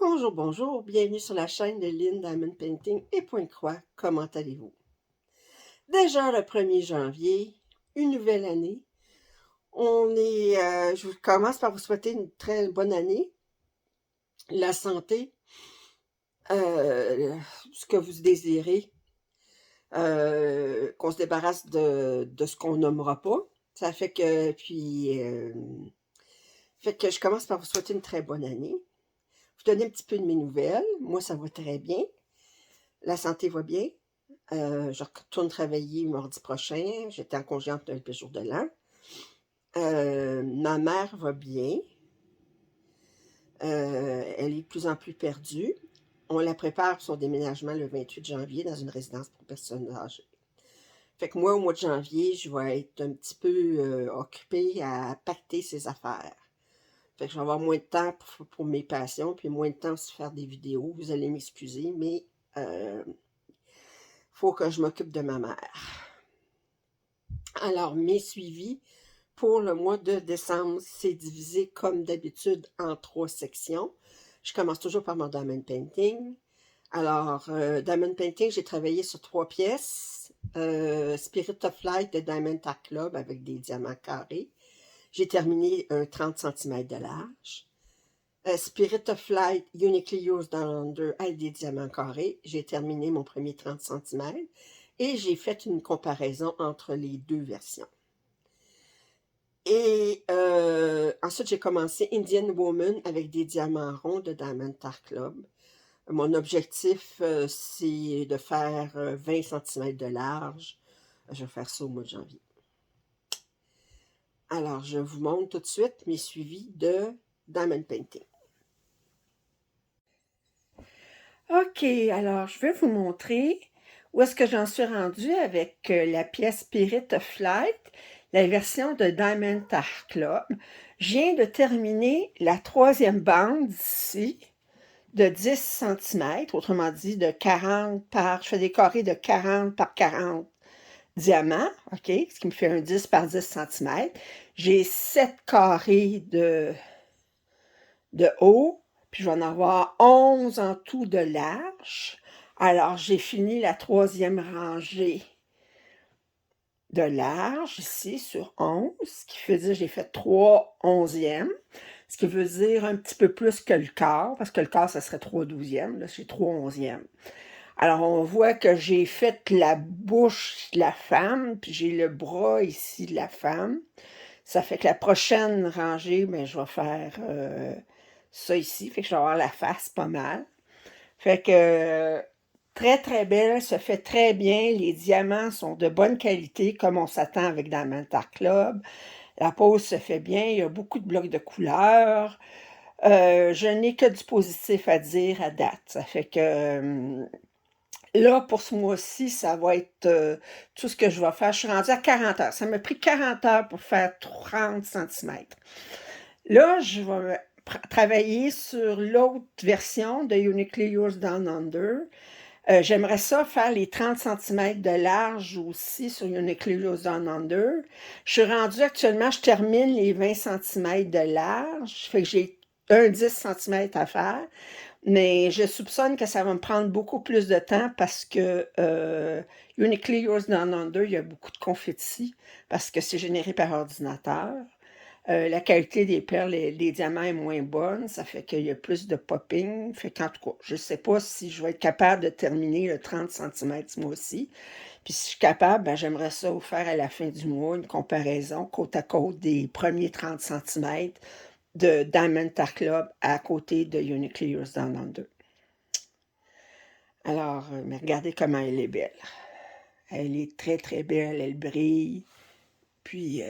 Bonjour, bonjour, bienvenue sur la chaîne de Lynn Diamond Painting et Pointe-Croix. Comment allez-vous? Déjà le 1er janvier, une nouvelle année. Je commence par vous souhaiter une très bonne année, la santé, ce que vous désirez, qu'on se débarrasse de ce qu'on nommera pas. Ça fait que, fait que je commence par vous souhaiter une très bonne année. Vous donner un petit peu de mes nouvelles. Moi, ça va très bien. La santé va bien. Je retourne travailler mardi prochain. J'étais en congé entre le jour de l'an. Ma mère va bien. Elle est de plus en plus perdue. On la prépare pour son déménagement le 28 janvier dans une résidence pour personnes âgées. Fait que moi, au mois de janvier, je vais être un petit peu occupée à pacter ses affaires. Fait que je vais avoir moins de temps pour mes passions, puis moins de temps pour faire des vidéos. Vous allez m'excuser, mais faut que je m'occupe de ma mère. Alors, mes suivis pour le mois de décembre, c'est divisé comme d'habitude en 3 sections. Je commence toujours par mon Diamond Painting. Alors, Diamond Painting, j'ai travaillé sur 3 pièces. Spirit of Light de Diamond Art Club avec des diamants carrés. J'ai terminé un 30 cm de large. Spirit of Light Uniquely Used Down Under avec des diamants carrés. J'ai terminé mon premier 30 cm. Et j'ai fait une comparaison entre les deux versions. Et ensuite, j'ai commencé Indian Woman avec des diamants ronds de Diamond Art Club. Mon objectif, c'est de faire 20 cm de large. Je vais faire ça au mois de janvier. Alors, je vous montre tout de suite mes suivis de Diamond Painting. OK, alors je vais vous montrer où est-ce que j'en suis rendue avec la pièce Spirit of Light, la version de Diamond Art Club. Je viens de terminer la 3e bande ici, de 10 cm, autrement dit de 40 par... Je fais des carrés de 40 par 40 diamants, OK, ce qui me fait un 10 par 10 cm. J'ai 7 carrés de haut, puis je vais en avoir 11 en tout de large. Alors, j'ai fini la 3e rangée de large, ici, sur 11, ce qui veut dire que j'ai fait 3 onzièmes, ce qui veut dire un petit peu plus que le quart, parce que le quart, ça serait 3 douzièmes, là, j'ai 3 onzièmes. Alors, on voit que j'ai fait la bouche de la femme, puis j'ai le bras ici de la femme. Ça fait que la prochaine rangée, ben, je vais faire ça ici, fait que je vais avoir la face pas mal. Fait que très très belle, se fait très bien, les diamants sont de bonne qualité comme on s'attend avec Diamond Art Club. La pose se fait bien, il y a beaucoup de blocs de couleurs. Je n'ai que du positif à dire à date. Ça fait que là, pour ce mois-ci, ça va être tout ce que je vais faire. Je suis rendue à 40 heures. Ça m'a pris 40 heures pour faire 30 cm. Là, je vais travailler sur l'autre version de Uniquely Yours Down Under. J'aimerais ça faire les 30 cm de large aussi sur Uniquely Yours Down Under. Je suis rendue actuellement, je termine les 20 cm de large. Fait que j'ai un 10 cm à faire. Mais je soupçonne que ça va me prendre beaucoup plus de temps parce que Uniquely Yours Down Under, il y a beaucoup de confettis parce que c'est généré par ordinateur. La qualité des perles et des diamants est moins bonne, ça fait qu'il y a plus de popping. Fait qu'en tout cas, je ne sais pas si je vais être capable de terminer le 30 cm ce mois-ci. Puis si je suis capable, ben, j'aimerais ça vous faire à la fin du mois une comparaison côte à côte des premiers 30 cm de Diamond Art Club à côté de Uniquely Yours Down Under. Alors, mais regardez comment elle est belle. Elle est très très belle, elle brille. Puis,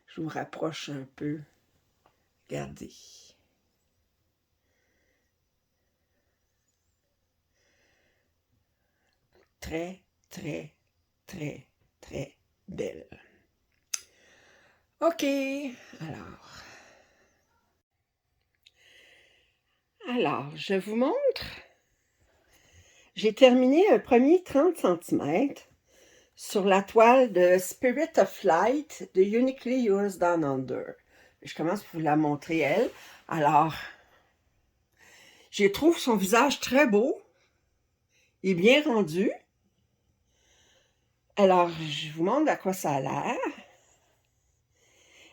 je vous rapproche un peu. Regardez. Très, très, très, très belle. OK, alors, je vous montre. J'ai terminé un premier 30 cm sur la toile de Spirit of Light de Uniquely Yours Down Under. Je commence par vous la montrer, elle. Alors, Je trouve son visage très beau. Il est bien rendu. Alors, je vous montre à quoi ça a l'air.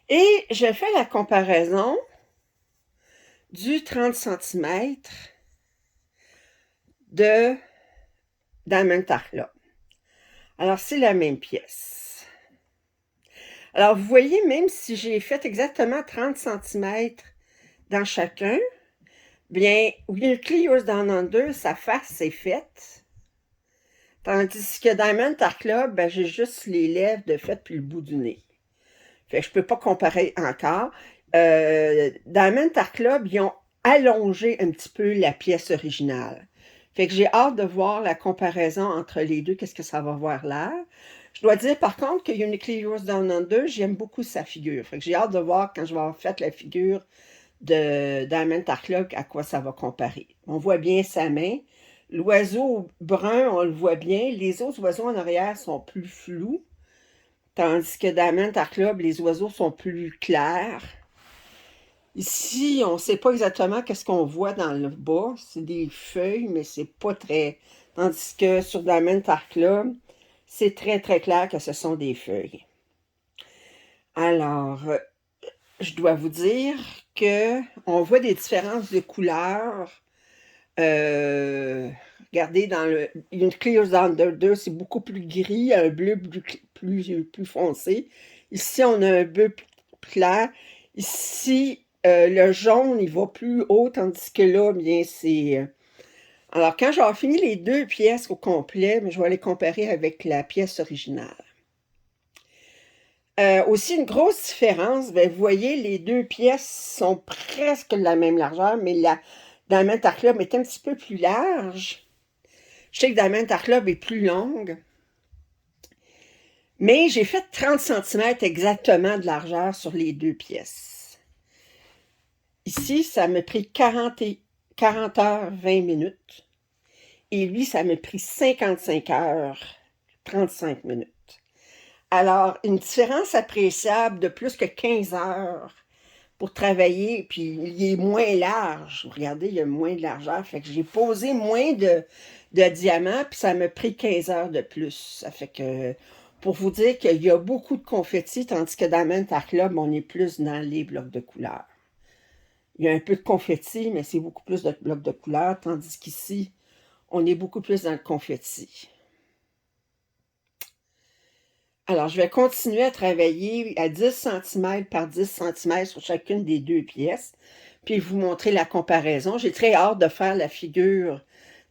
Et je fais la comparaison du 30 cm de Diamond Tarkla. Alors, c'est la même pièce. Alors, vous voyez, même si j'ai fait exactement 30 cm dans chacun, bien, Weekly Yours Down Under, sa face est faite. Tandis que Diamond Tarkla, ben, j'ai juste les lèvres de fait puis le bout du nez. Fait que je peux pas comparer encore. Diamond Tarkla, ils ont allongé un petit peu la pièce originale. Fait que j'ai hâte de voir la comparaison entre les deux, qu'est-ce que ça va avoir l'air. Je dois dire par contre que Uniquely Yours Down Under, j'aime beaucoup sa figure. Fait que j'ai hâte de voir quand je vais avoir fait la figure de Diamond Tarkla à quoi ça va comparer. On voit bien sa main. L'oiseau brun, on le voit bien. Les autres oiseaux en arrière sont plus flous. Tandis que Diamond Tarkla, les oiseaux sont plus clairs. Ici, on ne sait pas exactement qu'est-ce qu'on voit dans le bas. C'est des feuilles, mais c'est pas très... Tandis que sur Diamond Tarkla, c'est très très clair que ce sont des feuilles. Alors, je dois vous dire que on voit des différences de couleurs. Regardez, dans le Uniquely Yours Down Under, c'est beaucoup plus gris, un bleu plus foncé. Ici, on a un bleu clair. Ici, le jaune, il va plus haut, tandis que là, bien, c'est... Alors, quand j'aurai fini les deux pièces au complet, je vais les comparer avec la pièce originale. Aussi, une grosse différence, ben, vous voyez, les deux pièces sont presque de la même largeur, mais la Diamond Tarkla est un petit peu plus large. Je sais que Diamond Tarkla est plus longue. Mais j'ai fait 30 cm exactement de largeur sur les deux pièces. Ici, ça m'a pris 40 heures 20 minutes. Et lui, ça m'a pris 55 heures 35 minutes. Alors, une différence appréciable de plus que 15 heures pour travailler, puis il est moins large. Regardez, il y a moins de largeur. Fait que j'ai posé moins de diamants, puis ça m'a pris 15 heures de plus. Ça fait que, pour vous dire qu'il y a beaucoup de confettis, tandis que dans Diamond Tarkla, on est plus dans les blocs de couleurs. Il y a un peu de confetti, mais c'est beaucoup plus de blocs de couleurs, tandis qu'ici, on est beaucoup plus dans le confetti. Alors, je vais continuer à travailler à 10 cm par 10 cm sur chacune des deux pièces, puis vous montrer la comparaison. J'ai très hâte de faire la figure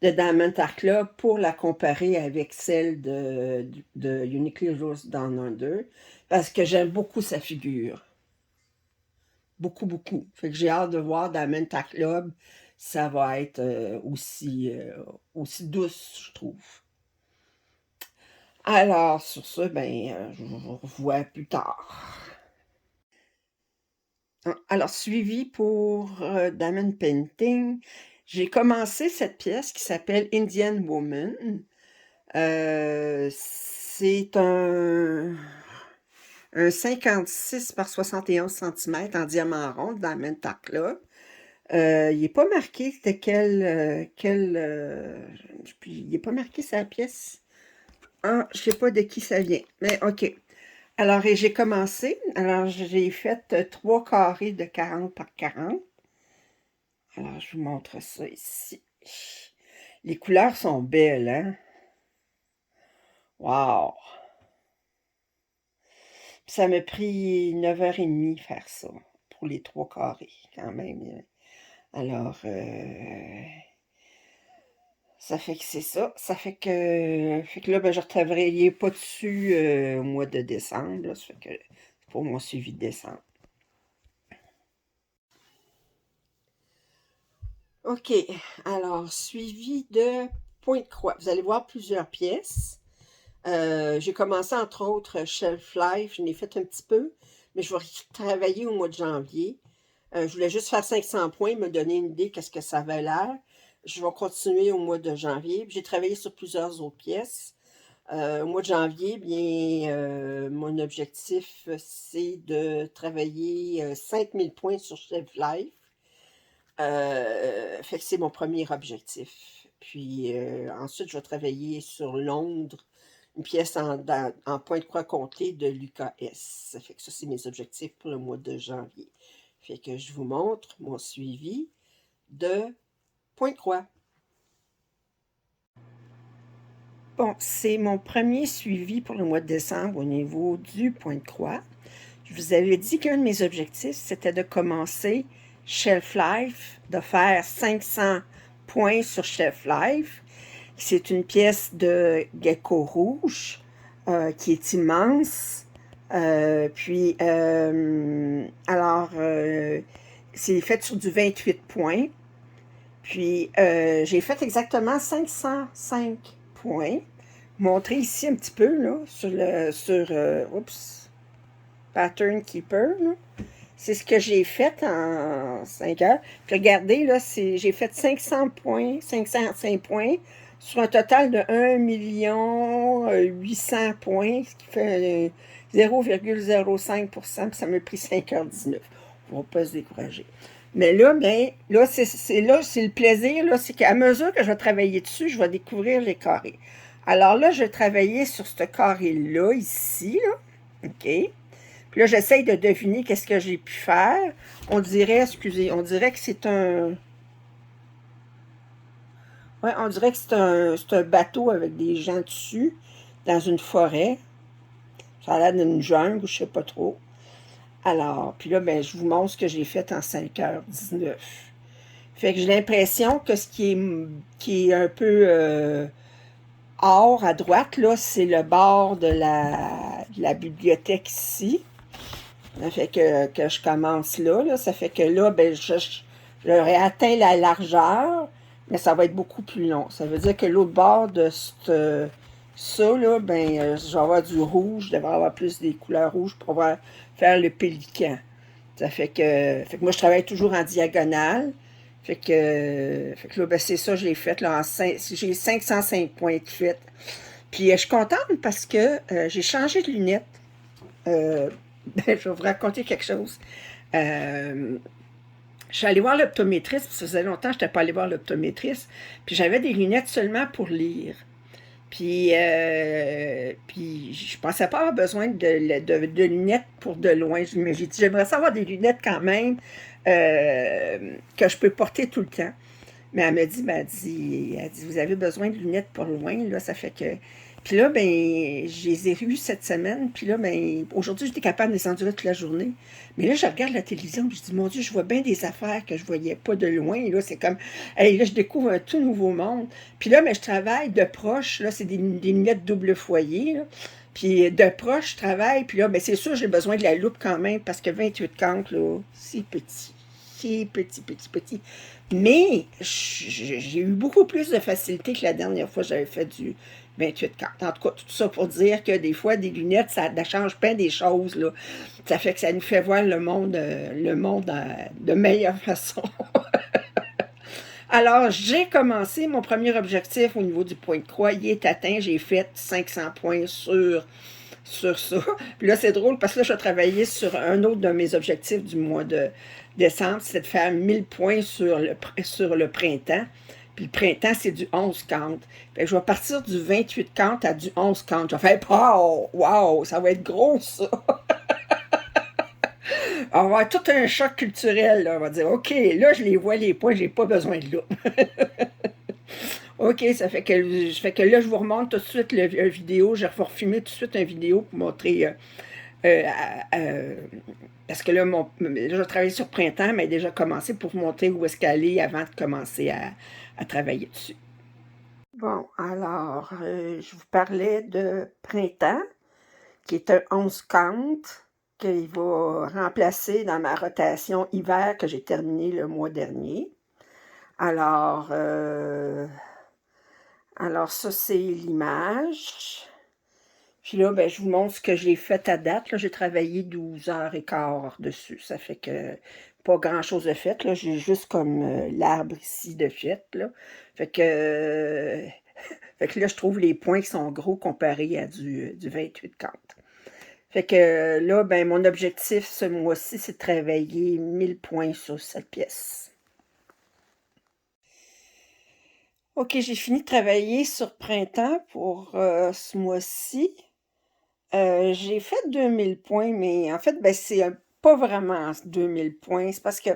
de Diamond Tarkla pour la comparer avec celle de Uniquely Yours Down Under, parce que j'aime beaucoup sa figure. Beaucoup, beaucoup. Fait que j'ai hâte de voir Diamond Tarkla, ça va être aussi douce, je trouve. Alors, sur ce, je vous revois plus tard. Alors, suivi pour Diamond Painting, j'ai commencé cette pièce qui s'appelle Indian Woman. C'est un 56 par 71 cm en diamant rond dans Diamond Tarkla. Il n'est pas marqué de puis il n'est pas marqué sa pièce. Ah, je sais pas de qui ça vient, mais OK. Alors, j'ai commencé. Alors, j'ai fait 3 carrés de 40 par 40. Alors, je vous montre ça ici. Les couleurs sont belles, hein? Wow! Ça m'a pris 9h30 faire ça, pour les 3 carrés, quand même. Alors, ça fait que c'est ça. Ça fait que là, je ne retravaillerai pas dessus au mois de décembre. Là. Ça fait que c'est pour mon suivi de décembre. OK. Alors, suivi de point de croix. Vous allez voir plusieurs pièces. J'ai commencé, entre autres, Shelf Life. Je l'ai fait un petit peu, mais je vais travailler au mois de janvier. Je voulais juste faire 500 points, me donner une idée qu'est-ce que ça avait l'air. Je vais continuer au mois de janvier. J'ai travaillé sur plusieurs autres pièces. Au mois de janvier, mon objectif, c'est de travailler 5000 points sur Shelf Life. Fait que c'est mon premier objectif. Puis ensuite, je vais travailler sur Londres, une pièce en point de croix compté de l'UKS. Ça fait que ça, c'est mes objectifs pour le mois de janvier. Fait que je vous montre mon suivi de point de croix. Bon, c'est mon premier suivi pour le mois de décembre au niveau du point de croix. Je vous avais dit qu'un de mes objectifs, c'était de commencer Shelf Life, de faire 500 points sur Shelf Life. C'est une pièce de gecko rouge qui est immense. C'est fait sur du 28 points. Puis, j'ai fait exactement 505 points. Montré ici un petit peu, là, Pattern Keeper, là. C'est ce que j'ai fait en 5 heures. Puis regardez, là, j'ai fait 500 points, 505 points, sur un total de 1 800 points, ce qui fait 0,05%, puis ça m'a pris 5h19. On va pas se décourager. Mais là, c'est le plaisir, là, c'est qu'à mesure que je vais travailler dessus, je vais découvrir les carrés. Alors là, je vais travailler sur ce carré-là, ici, là, OK? Puis là, j'essaye de deviner qu'est-ce que j'ai pu faire. On dirait que c'est un... Ouais, on dirait que c'est un bateau avec des gens dessus, dans une forêt. Ça a l'air d'une jungle, je sais pas trop. Alors, puis là, ben, je vous montre ce que j'ai fait en 5h19. Fait que j'ai l'impression que qui est un peu or à droite, là, c'est le bord de la bibliothèque ici. Ça fait que je commence là. Ça fait que là, ben, j'aurais atteint la largeur, mais ça va être beaucoup plus long. Ça veut dire que l'autre bord de ça, là, ben, je vais avoir du rouge, je devrais avoir plus des couleurs rouges pour pouvoir faire le pélican. Ça fait que moi, je travaille toujours en diagonale. Fait que là, ben, c'est ça, je l'ai fait. Là, j'ai 505 points de fait. Puis, je suis contente parce que j'ai changé de lunettes. Euh, ben, je vais vous raconter quelque chose. Euh, je suis allée voir l'optométriste, parce que ça faisait longtemps que je n'étais pas allée voir l'optométriste. Puis, j'avais des lunettes seulement pour lire. Puis je pensais pas avoir besoin de lunettes pour de loin. Mais j'ai dit, j'aimerais savoir des lunettes quand même que je peux porter tout le temps. Mais elle dit, vous avez besoin de lunettes pour loin, là, ça fait que... Puis là, ben, je les ai rues cette semaine, puis là, ben, aujourd'hui, j'étais capable de les endurer toute la journée. Mais là, je regarde la télévision, puis je dis, mon Dieu, je vois bien des affaires que je voyais pas de loin. Et là, c'est comme, hey, là, je découvre un tout nouveau monde. Puis là, ben, je travaille de proche, là, c'est des lunettes double foyer, là. Puis de proche, je travaille, puis là, ben, c'est sûr, j'ai besoin de la loupe quand même, parce que 28 cantes, là, c'est petit. C'est petit, petit, petit. Mais j'ai eu beaucoup plus de facilité que la dernière fois que j'avais fait du 28 cartes. En tout cas, tout ça pour dire que des fois, des lunettes, ça change plein des choses, là. Ça fait que ça nous fait voir le monde de meilleure façon. Alors, j'ai commencé mon premier objectif au niveau du point de croix. Il est atteint. J'ai fait 500 points sur ça. Puis là, c'est drôle parce que là, je vais travailler sur un autre de mes objectifs du mois de décembre, c'est de faire 1000 points sur le printemps. Puis le printemps, c'est du 11 count. Fait que je vais partir du 28 count à du 11 count. Je vais faire, oh, wow, ça va être gros, ça. On va avoir tout un choc culturel, là. On va dire, OK, là, je les vois, les points, j'ai pas besoin de loupe. OK, ça fait que là, je vous remonte tout de suite la vidéo. Je vais refumer tout de suite une vidéo pour montrer... euh, euh, parce que là, je travaille sur printemps, mais déjà commencé pour vous montrer où est-ce qu'elle est avant de commencer à travailler dessus. Bon, alors, je vous parlais de printemps, qui est un 11 count, qu'il va remplacer dans ma rotation hiver que j'ai terminée le mois dernier. Alors ça, c'est l'image. Puis là, ben, je vous montre ce que j'ai fait à date. Là, j'ai travaillé 12h15 dessus. Ça fait que pas grand-chose de fait. Là, j'ai juste comme l'arbre ici de fait. Là. Fait que, fait que là, je trouve les points qui sont gros comparés à du 28,40. Fait que là, ben, mon objectif ce mois-ci, c'est de travailler 1000 points sur cette pièce. OK, j'ai fini de travailler sur printemps pour, ce mois-ci. J'ai fait 2000 points, mais en fait, ben, c'est pas vraiment 2000 points. C'est parce que,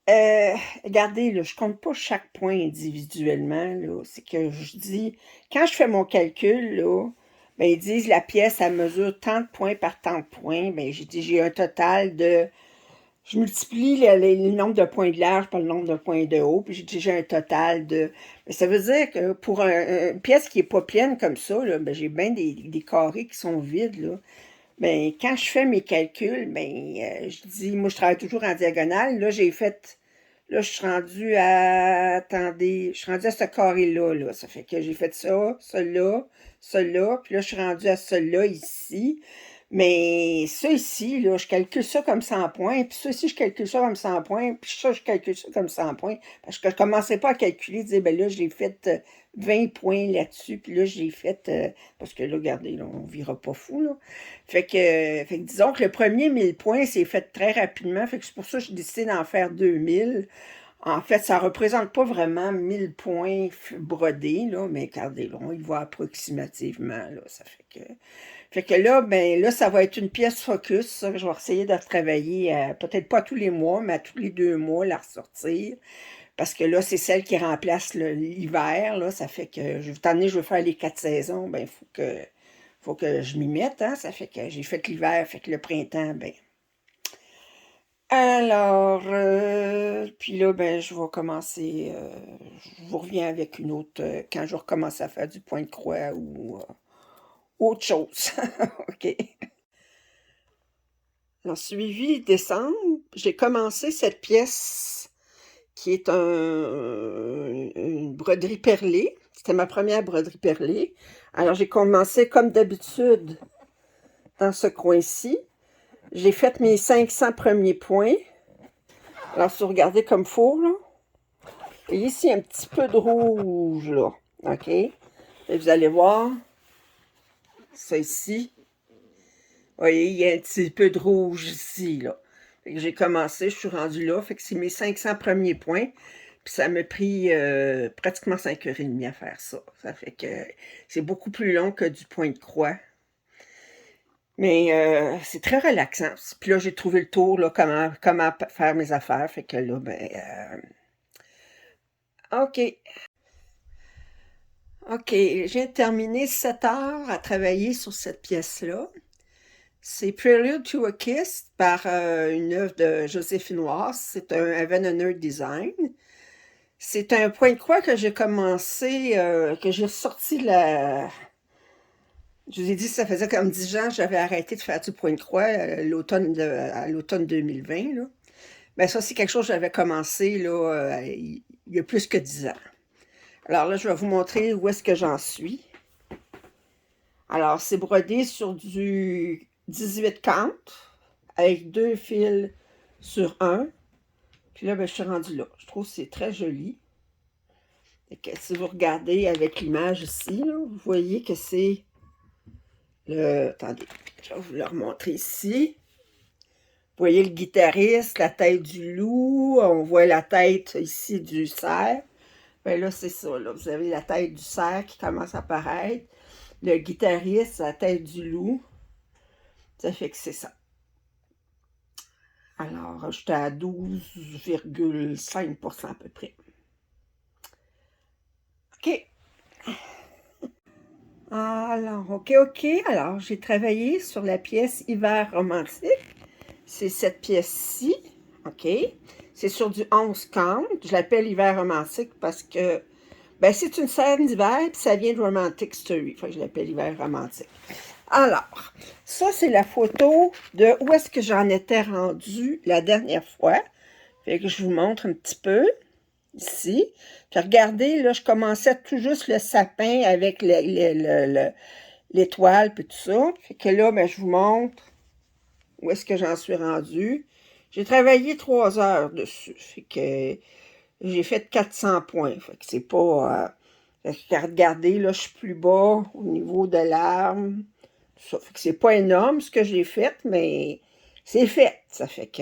euh, regardez, là, je compte pas chaque point individuellement, là. C'est que je dis, quand je fais mon calcul, là, ben, ils disent la pièce, elle mesure tant de points par tant de points. Ben, j'ai dit, j'ai un total de je multiplie le nombre de points de large par le nombre de points de haut, puis j'ai déjà un total de... Mais ça veut dire que pour une pièce qui est pas pleine comme ça, là, ben, j'ai bien des carrés qui sont vides, là. Ben, quand je fais mes calculs, ben, je dis, moi, je travaille toujours en diagonale. Là, j'ai fait... Là, je suis rendue à... Attendez, je suis rendue à ce carré-là, là. Ça fait que j'ai fait ça là, puis là, je suis rendue à celui-là ici. Mais ça ici, là, je calcule ça comme 100 points, puis ça ici, je calcule ça comme 100 points, puis ça, je calcule ça comme 100 points. Parce que je commençais pas à calculer, dire, ben là, j'ai fait 20 points là-dessus, puis là, j'ai fait... parce que là, regardez, là, on vira pas fou, là. Fait que disons que le premier 1000 points s'est fait très rapidement, fait que c'est pour ça que j'ai décidé d'en faire 2000. En fait, ça représente pas vraiment 1000 points brodés, là, mais regardez, là, on y voit approximativement, là, ça fait que là, ben là, ça va être une pièce focus, ça, que je vais essayer de retravailler, peut-être pas tous les mois, mais à tous les 2 mois, la ressortir. Parce que là, c'est celle qui remplace l'hiver, là. Ça fait que, étant donné que je veux faire les 4 saisons, ben, faut que je m'y mette, hein. Ça fait que j'ai fait l'hiver, fait que le printemps, ben. Alors, puis là, ben, je vais commencer, je vous reviens avec une autre, quand je vais recommencer à faire du point de croix ou autre chose. OK. Alors, suivi décembre, j'ai commencé cette pièce qui est une broderie perlée. C'était ma première broderie perlée. Alors, j'ai commencé comme d'habitude dans ce coin-ci. J'ai fait mes 500 premiers points. Alors, si vous regardez comme il faut, là, et ici, un petit peu de rouge, là. OK? Et vous allez voir, ça ici. Vous voyez, il y a un petit peu de rouge ici, là. Fait que j'ai commencé, je suis rendue là. Fait que c'est mes 500 premiers points. Puis ça m'a pris pratiquement 5h30 à faire ça. Ça fait que c'est beaucoup plus long que du point de croix. Mais c'est très relaxant. Puis là, j'ai trouvé le tour, là, comment faire mes affaires. Fait que là, ben, OK. OK, je viens de terminer 7 heures à travailler sur cette pièce-là. C'est Prelude to a Kiss par une œuvre de Joséphine Ross. C'est un Avenonner Design. C'est un point de croix que j'ai commencé, que j'ai sorti la... Je vous ai dit, ça faisait comme 10 ans que j'avais arrêté de faire du point de croix à l'automne 2020, là. Ben ça, c'est quelque chose que j'avais commencé là, il y a plus que 10 ans. Alors là, je vais vous montrer où est-ce que j'en suis. Alors, c'est brodé sur du 18 cantes avec 2 fils sur un. Puis là, ben, je suis rendue là. Je trouve que c'est très joli. Et que si vous regardez avec l'image ici, là, vous voyez que c'est le... Attendez, je vais vous le remontrer ici. Vous voyez le guitariste, la tête du loup. On voit la tête ici du cerf. Ben là, c'est ça. Là. Vous avez la tête du cerf qui commence à apparaître. Le guitariste, la tête du loup. Ça fait que c'est ça. Alors, j'étais à 12,5% à peu près. OK. Alors, OK. Alors, j'ai travaillé sur la pièce Hiver romantique. C'est cette pièce-ci. OK. C'est sur du 11 cantes. Je l'appelle Hiver romantique parce que ben, c'est une scène d'hiver, puis ça vient de Romantic Story. Fait que je l'appelle Hiver romantique. Alors, ça, c'est la photo de où est-ce que j'en étais rendue la dernière fois. Fait que je vous montre un petit peu ici. Puis regardez, là, je commençais tout juste le sapin avec l'étoile puis tout ça. Fait que là, ben, je vous montre où est-ce que j'en suis rendue. J'ai travaillé 3 heures dessus. Fait que j'ai fait 400 points. Fait que c'est pas... regardez, là, je suis plus bas au niveau de l'arme. Ça fait que c'est pas énorme ce que j'ai fait, mais c'est fait. Ça fait que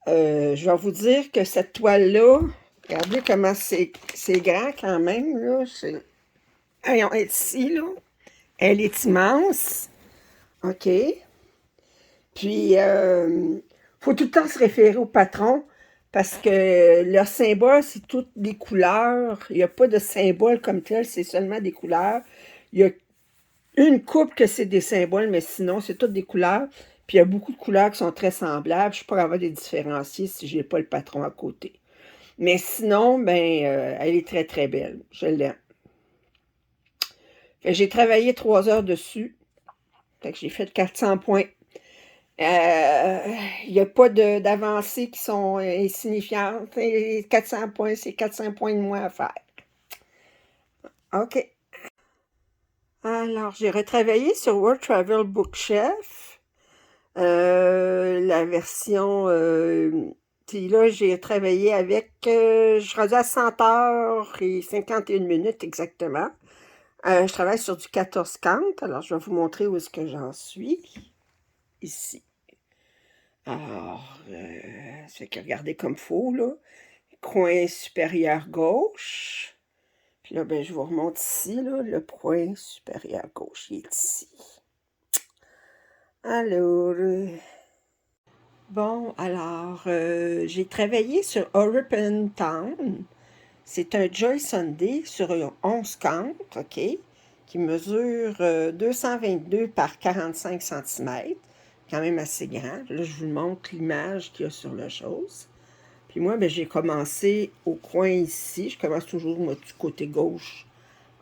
je vais vous dire que cette toile-là, Regardez comment c'est grand quand même, là. Voyons, elle est ici, là. Elle est immense. OK. Puis, faut tout le temps se référer au patron parce que leur symbole, c'est toutes des couleurs. Il n'y a pas de symbole comme tel, c'est seulement des couleurs. Il y a une coupe que c'est des symboles, mais sinon, c'est toutes des couleurs. Puis, il y a beaucoup de couleurs qui sont très semblables. Je ne suis pas capable de les différencier si je n'ai pas le patron à côté. Mais sinon, ben, elle est très, très belle. Je l'aime. J'ai travaillé 3 heures dessus. Fait que j'ai fait 400 points. Il n'y a pas d'avancées qui sont insignifiantes. 400 points, c'est 400 points de moins à faire. OK. Alors, j'ai retravaillé sur World Travel Bookshelf. La version... puis là, j'ai travaillé avec... je suis rendue à 100 heures et 51 minutes exactement. Je travaille sur du 14 count. Alors, je vais vous montrer où est-ce que j'en suis. Ici. Alors, ça fait que regardez comme faux, là. Coin supérieur gauche. Puis là, ben, je vous remonte ici, là. Le point supérieur gauche, il est ici. Alors, bon, alors, j'ai travaillé sur European Town. C'est un Joy Sunday sur 11 count, OK, qui mesure 222 par 45 cm. Quand même assez grand. Là, je vous montre l'image qu'il y a sur la chose. Puis moi, ben, j'ai commencé au coin ici. Je commence toujours, moi, du côté gauche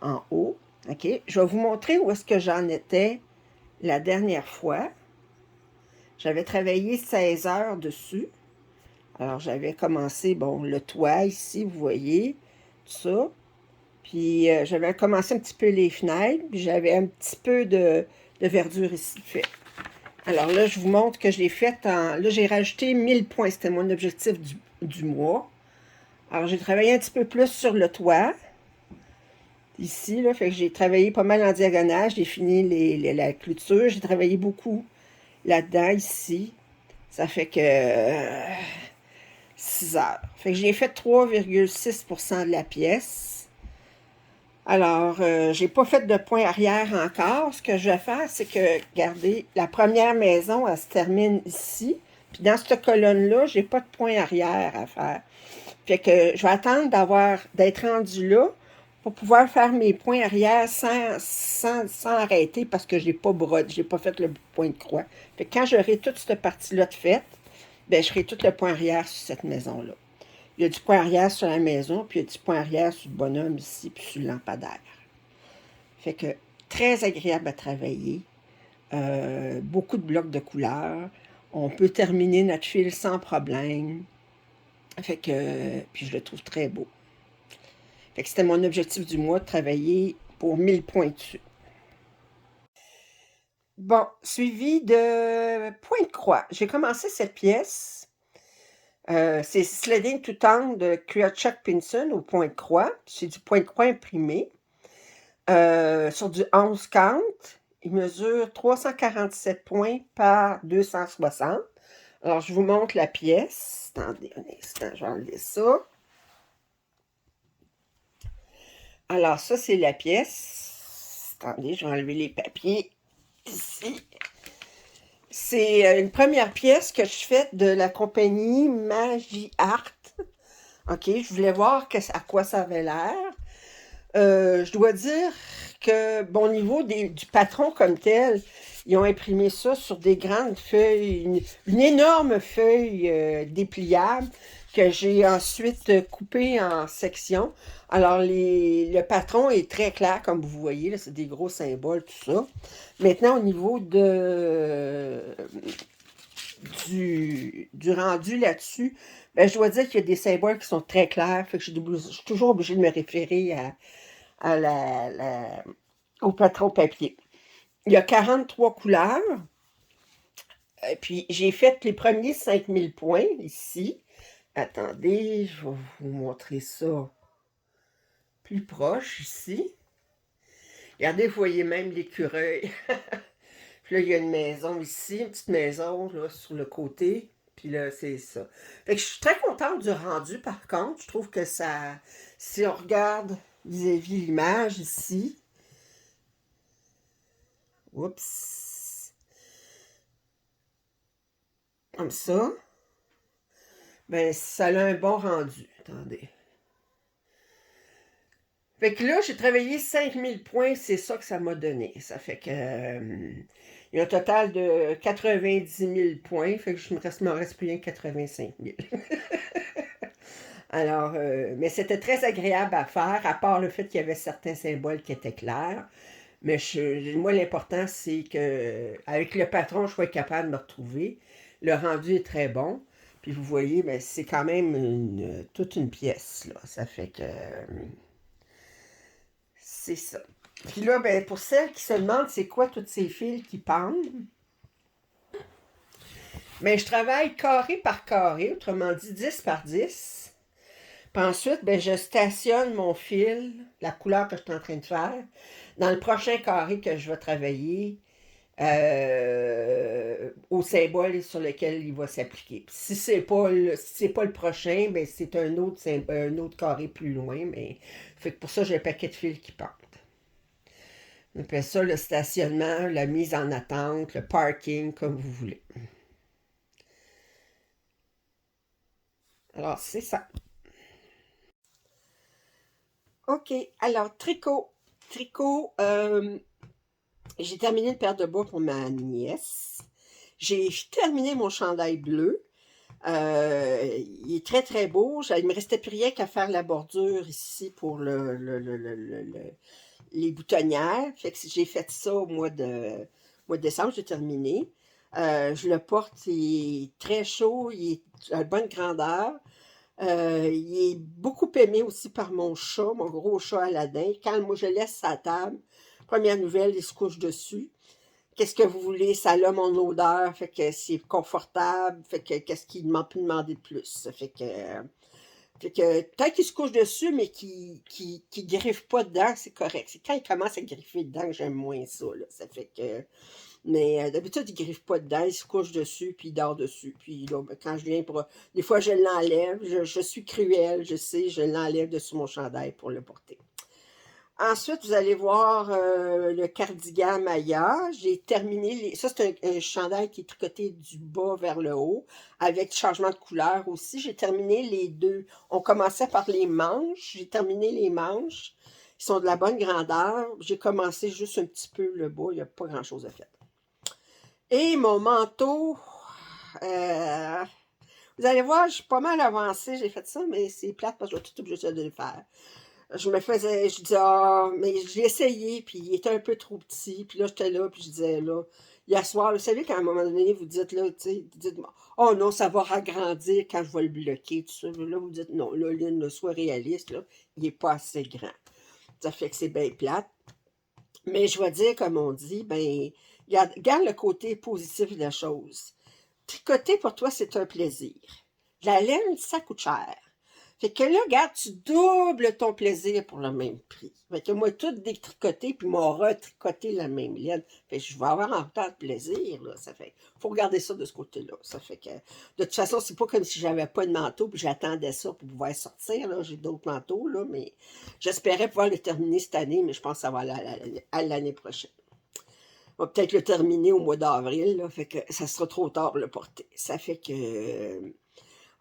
en haut. OK? Je vais vous montrer où est-ce que j'en étais la dernière fois. J'avais travaillé 16 heures dessus. Alors, j'avais commencé, bon, le toit ici, vous voyez, tout ça. Puis, j'avais commencé un petit peu les fenêtres, puis j'avais un petit peu de verdure ici fait. Alors là, je vous montre que je l'ai fait en... Là, j'ai rajouté 1000 points. C'était mon objectif du mois. Alors, j'ai travaillé un petit peu plus sur le toit. Ici, là, fait que j'ai travaillé pas mal en diagonale. J'ai fini la clôture. J'ai travaillé beaucoup là-dedans, ici. Ça fait que 6 heures. Fait que j'ai fait 3,6% de la pièce. Alors, j'ai pas fait de point arrière encore. Ce que je vais faire, c'est que, regardez, la première maison, elle se termine ici. Puis dans cette colonne-là, j'ai pas de point arrière à faire. Fait que je vais attendre d'être rendu là pour pouvoir faire mes points arrière sans arrêter parce que j'ai pas j'ai pas fait le point de croix. Fait que quand j'aurai toute cette partie-là de faite, ben, je ferai tout le point arrière sur cette maison-là. Il y a du point arrière sur la maison, puis il y a du point arrière sur le bonhomme ici, puis sur le lampadaire. Fait que très agréable à travailler. Beaucoup de blocs de couleurs. On peut terminer notre fil sans problème. Fait que, puis je le trouve très beau. Fait que c'était mon objectif du mois, de travailler pour 1000 points dessus. Bon, suivi de point de croix. J'ai commencé cette pièce. C'est Sledding to Town de Chuck Pinson au point de croix. C'est du point de croix imprimé. Sur du 11 count. Il mesure 347 points par 260. Alors, je vous montre la pièce. Attendez un instant, je vais enlever ça. Alors, ça, c'est la pièce. Attendez, je vais enlever les papiers ici. C'est une première pièce que je fais de la compagnie Magie Art. OK, je voulais voir à quoi ça avait l'air. Je dois dire que, bon, au niveau du patron comme tel, ils ont imprimé ça sur des grandes feuilles, une énorme feuille dépliable que j'ai ensuite coupée en sections. Alors, le patron est très clair, comme vous voyez, c'est des gros symboles, tout ça. Maintenant, au niveau du rendu là-dessus, ben, je dois dire qu'il y a des symboles qui sont très clairs, fait que je suis toujours obligée de me référer au patron papier. Il y a 43 couleurs. Puis j'ai fait les premiers 5000 points ici. Attendez, je vais vous montrer ça plus proche ici. Regardez, vous voyez même l'écureuil. Puis là, il y a une maison ici, une petite maison là, sur le côté. Puis là, c'est ça. Fait que je suis très contente du rendu, par contre. Je trouve que ça... Si on regarde vis-à-vis l'image ici... Oups! Comme ça. Ben, ça a un bon rendu. Attendez. Fait que là, j'ai travaillé 5000 points, c'est ça que ça m'a donné. Ça fait que... il y a un total de 90 000 points, fait que m'en reste plus rien que 85 000. Alors, mais c'était très agréable à faire, à part le fait qu'il y avait certains symboles qui étaient clairs. Mais moi, l'important, c'est que avec le patron, je sois capable de me retrouver. Le rendu est très bon. Puis vous voyez, ben, c'est quand même toute une pièce, là. Ça fait que... c'est ça. Puis là, ben, pour celles qui se demandent c'est quoi tous ces fils qui pendent, ben, je travaille carré par carré, autrement dit 10 par 10. Puis ensuite, ben, je stationne mon fil, la couleur que je suis en train de faire, dans le prochain carré que je vais travailler au symbole sur lequel il va s'appliquer. Si c'est pas le prochain, ben, c'est un autre carré plus loin. Mais fait que pour ça, j'ai un paquet de fils qui partent. On appelle ça le stationnement, la mise en attente, le parking, comme vous voulez. Alors, c'est ça. OK. Alors, tricot. Tricot, j'ai terminé une paire de bas pour ma nièce. J'ai terminé mon chandail bleu. Il est très, très beau. Il ne me restait plus rien qu'à faire la bordure ici pour les boutonnières. Fait que j'ai fait ça au mois de décembre, j'ai terminé. Je le porte, il est très chaud, il est à bonne grandeur. Il est beaucoup aimé aussi par mon chat, mon gros chat Aladdin. Quand moi je laisse sa table, première nouvelle, il se couche dessus. Qu'est-ce que vous voulez? Ça a mon odeur, fait que c'est confortable, fait que qu'est-ce qu'il m'a pu demander de plus? Fait que peut-être qu'il se couche dessus, mais qu'il griffe pas dedans, c'est correct. C'est quand il commence à griffer dedans que j'aime moins ça, là. Ça fait que... Mais d'habitude, il griffe pas dedans, il se couche dessus, puis il dort dessus. Puis là, ben, quand je viens pour... Des fois, je l'enlève, je suis cruelle, je sais, je l'enlève de sous mon chandail pour le porter. Ensuite, vous allez voir le cardigan Maya. J'ai terminé ça, c'est un chandail qui est tricoté du bas vers le haut, avec changement de couleur aussi. J'ai terminé les deux. On commençait par les manches. J'ai terminé les manches. Ils sont de la bonne grandeur. J'ai commencé juste un petit peu le bas. Il n'y a pas grand-chose à faire. Et mon manteau, euh, vous allez voir, je suis pas mal avancée. J'ai fait ça, mais c'est plate parce que je suis tout obligée de le faire. Je disais, ah, mais j'ai essayé, puis il était un peu trop petit, puis là, j'étais là, puis je disais, là, hier soir, vous savez qu'à un moment donné, vous dites, là, tu sais, dites, oh non, ça va agrandir quand je vais le bloquer, tout ça. Là, vous dites, non, là, Lynn, sois réaliste, là, il n'est pas assez grand. Ça fait que c'est bien plate. Mais je vais dire, comme on dit, ben, garde le côté positif de la chose. Tricoter, pour toi, c'est un plaisir. La laine, ça coûte cher. Fait que là, regarde, tu doubles ton plaisir pour le même prix. Fait que moi, tout détricoté, puis moi, retricoté la même laine. Fait que je vais avoir en temps de plaisir, là. Ça fait, faut regarder ça de ce côté-là. Ça fait que, de toute façon, c'est pas comme si j'avais pas de manteau, puis j'attendais ça pour pouvoir sortir, là. J'ai d'autres manteaux, là, mais j'espérais pouvoir le terminer cette année, mais je pense que ça va aller à l'année prochaine. On va peut-être le terminer au mois d'avril, là. Fait que ça sera trop tard pour le porter. Ça fait que,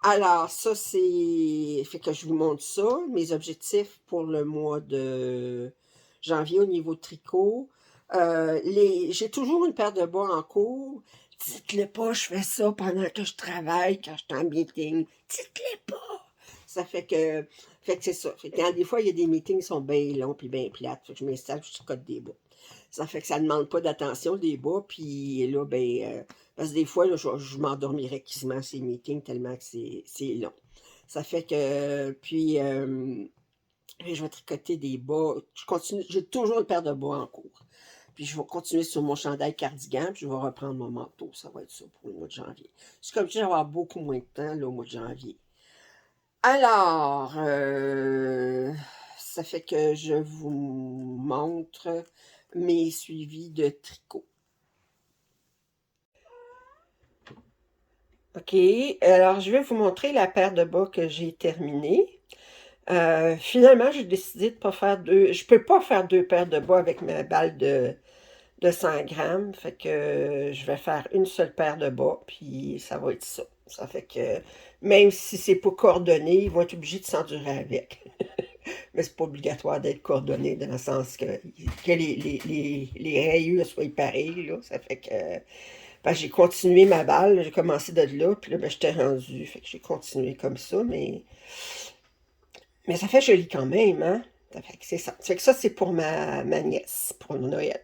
alors, ça, c'est... Fait que je vous montre ça, mes objectifs pour le mois de janvier au niveau tricot. J'ai toujours une paire de bas en cours. Dites-le pas, je fais ça pendant que je travaille, quand je suis en meeting. Dites-le pas! Ça fait que c'est ça. Fait que quand des fois, il y a des meetings qui sont bien longs puis bien plates. Fait que je m'installe, je tricote des bas. Ça fait que ça ne demande pas d'attention des bas. Puis là, parce que des fois, là, je m'endormirais quasiment à ces meetings tellement que c'est long. Ça fait que, puis, je vais tricoter des bas. J'ai toujours une paire de bas en cours. Puis je vais continuer sur mon chandail cardigan, puis je vais reprendre mon manteau. Ça va être ça pour le mois de janvier. C'est comme si j'allais avoir beaucoup moins de temps là, au mois de janvier. Alors, ça fait que je vous montre mes suivis de tricot. OK, alors je vais vous montrer la paire de bas que j'ai terminée. Finalement, j'ai décidé de pas faire deux. Je peux pas faire deux paires de bas avec ma balle de 100 grammes. Fait que je vais faire une seule paire de bas, puis ça va être ça. Ça fait que même si c'est pas coordonné, ils vont être obligés de s'endurer avec. Mais c'est pas obligatoire d'être coordonné dans le sens que les rayures soient pareilles, là. Ça fait que ben, j'ai continué ma balle, j'ai commencé de là, puis là, ben, j'étais rendu. Fait que j'ai continué comme ça, mais ça fait joli quand même, hein? Ça fait que c'est ça. Ça fait que ça, c'est pour ma nièce, pour Noël.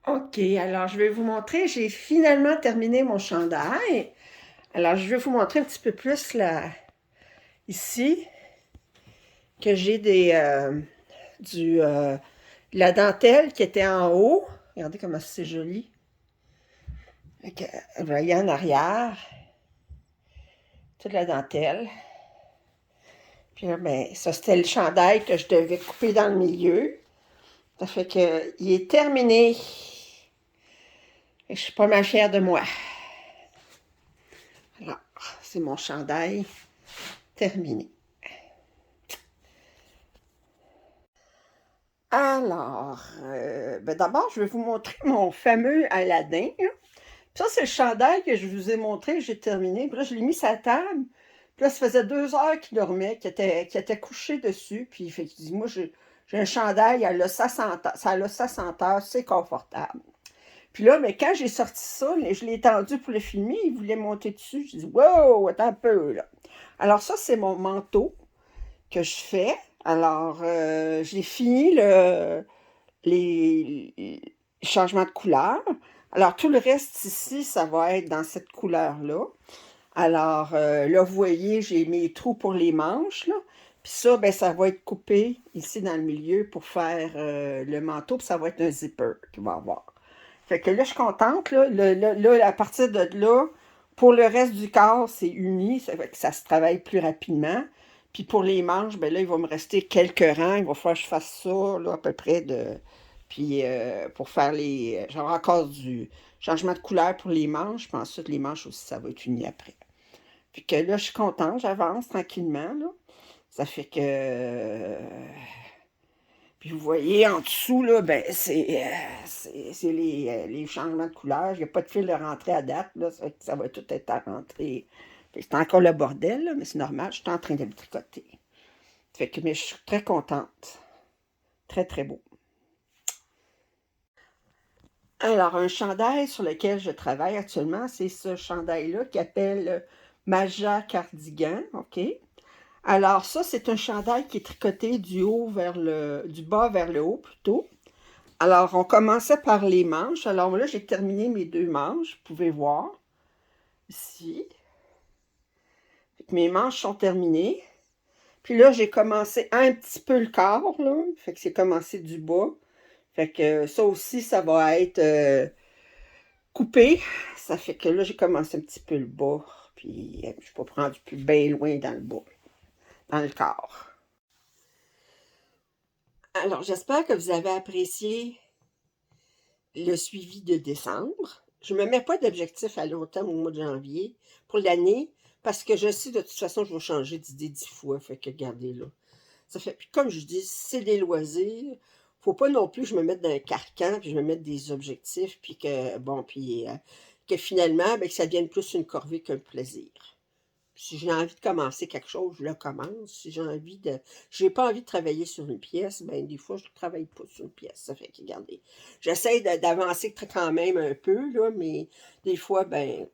OK, alors je vais vous montrer, j'ai finalement terminé mon chandail. Alors, je vais vous montrer un petit peu plus là, ici, que j'ai la dentelle qui était en haut. Regardez comment c'est joli. Vous voyez en arrière, toute la dentelle. Puis là, ben, ça, c'était le chandail que je devais couper dans le milieu. Ça fait que il est terminé. Et je suis pas mal fière de moi. Alors, c'est mon chandail terminé. Alors, ben d'abord, je vais vous montrer mon fameux Aladdin. Là. Ça, c'est le chandail que je vous ai montré, j'ai terminé. Puis là, je l'ai mis sur la table. Puis là, ça faisait 2 heures qu'il dormait, qu'il était couché dessus. Puis fait qu'il dit, moi, j'ai un chandail, ça a 60 heures, c'est confortable. Puis là, mais quand j'ai sorti ça, je l'ai tendu pour le filmer, il voulait monter dessus. Je dis, wow, attends un peu, là. Alors ça, c'est mon manteau que je fais. Alors, j'ai fini les changements de couleur. Alors, tout le reste ici, ça va être dans cette couleur-là. Alors, là, vous voyez, j'ai mes trous pour les manches, là. Puis ça, ben, ça va être coupé ici dans le milieu pour faire le manteau, puis ça va être un zipper qu'il va avoir. Fait que là, je suis contente, là. Là, à partir de là, pour le reste du corps, c'est uni, ça fait que ça se travaille plus rapidement. Puis pour les manches, ben là, il va me rester quelques rangs. Il va falloir que je fasse ça, là, à peu près de. Puis pour faire les. J'aurai encore du changement de couleur pour les manches. Puis ensuite, les manches aussi, ça va être uni après. Puis que là, je suis contente, j'avance tranquillement, là. Ça fait que. Puis vous voyez en dessous, là, ben, c'est les changements de couleur. Il n'y a pas de fil de rentrée à date, là. Ça va tout être à rentrer. C'est encore le bordel, là, mais c'est normal. Je suis en train de le tricoter. Fait que, mais je suis très contente. Très, très beau. Alors, un chandail sur lequel je travaille actuellement, c'est ce chandail-là qui appelle Maja Cardigan, OK? Alors, ça, c'est un chandail qui est tricoté du bas vers le haut plutôt. Alors, on commençait par les manches. Alors là, j'ai terminé mes 2 manches, vous pouvez voir ici. Fait que mes manches sont terminées. Puis là, j'ai commencé un petit peu le corps, là. Fait que c'est commencé du bas. Fait que ça aussi, ça va être coupé. Ça fait que là, j'ai commencé un petit peu le bas. Puis je ne suis pas rendu plus bien loin dans le bas, dans le corps. Alors, j'espère que vous avez apprécié le suivi de décembre. Je ne me mets pas d'objectif à long terme au mois de janvier pour l'année parce que je sais de toute façon je vais changer d'idée 10 fois. Fait que regardez là. Ça fait, puis comme je dis, c'est des loisirs. Faut pas non plus que je me mette dans un carcan, puis je me mette des objectifs, puis que, bon, puis que finalement, ben, que ça devienne plus une corvée qu'un plaisir. Si j'ai envie de commencer quelque chose, je le commence. Si j'ai pas envie de travailler sur une pièce, ben des fois, je ne travaille pas sur une pièce. Ça fait que, regardez, j'essaie d'avancer quand même un peu, là, mais des fois, ben,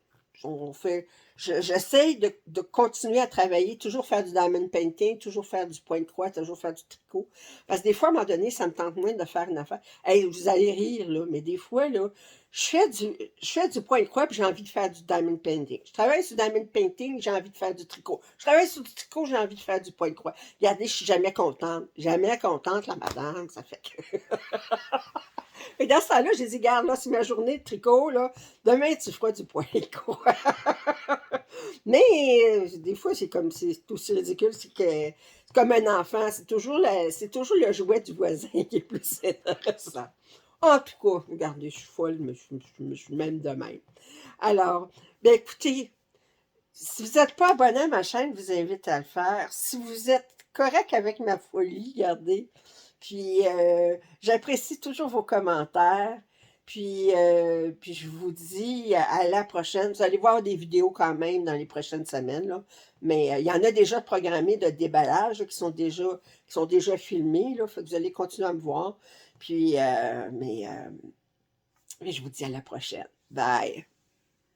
on fait. J'essaie de continuer à travailler, toujours faire du diamond painting, toujours faire du point de croix, toujours faire du tricot. Parce que des fois, à un moment donné, ça me tente moins de faire une affaire. Hey, vous allez rire, là, mais des fois, là, je fais du point de croix puis j'ai envie de faire du diamond painting. Je travaille sur du diamond painting, j'ai envie de faire du tricot. Je travaille sur du tricot, j'ai envie de faire du point de croix. Regardez, je suis jamais contente. Jamais contente, la madame. Ça fait que. Et dans ce temps-là, j'ai dit, regarde, là, c'est ma journée de tricot, là. Demain, tu feras du point de croix. Mais des fois, c'est aussi ridicule, c'est comme un enfant, c'est toujours le jouet du voisin qui est plus intéressant. En tout cas, regardez, je suis folle, mais je suis même de même. Alors, bien écoutez, si vous n'êtes pas abonné à ma chaîne, je vous invite à le faire. Si vous êtes correct avec ma folie, regardez. Puis, j'apprécie toujours vos commentaires. Puis je vous dis à la prochaine. Vous allez voir des vidéos quand même dans les prochaines semaines, là. Mais il y en a déjà programmés de déballage là, qui sont déjà filmés. Là, fait que vous allez continuer à me voir. Puis, mais je vous dis à la prochaine. Bye!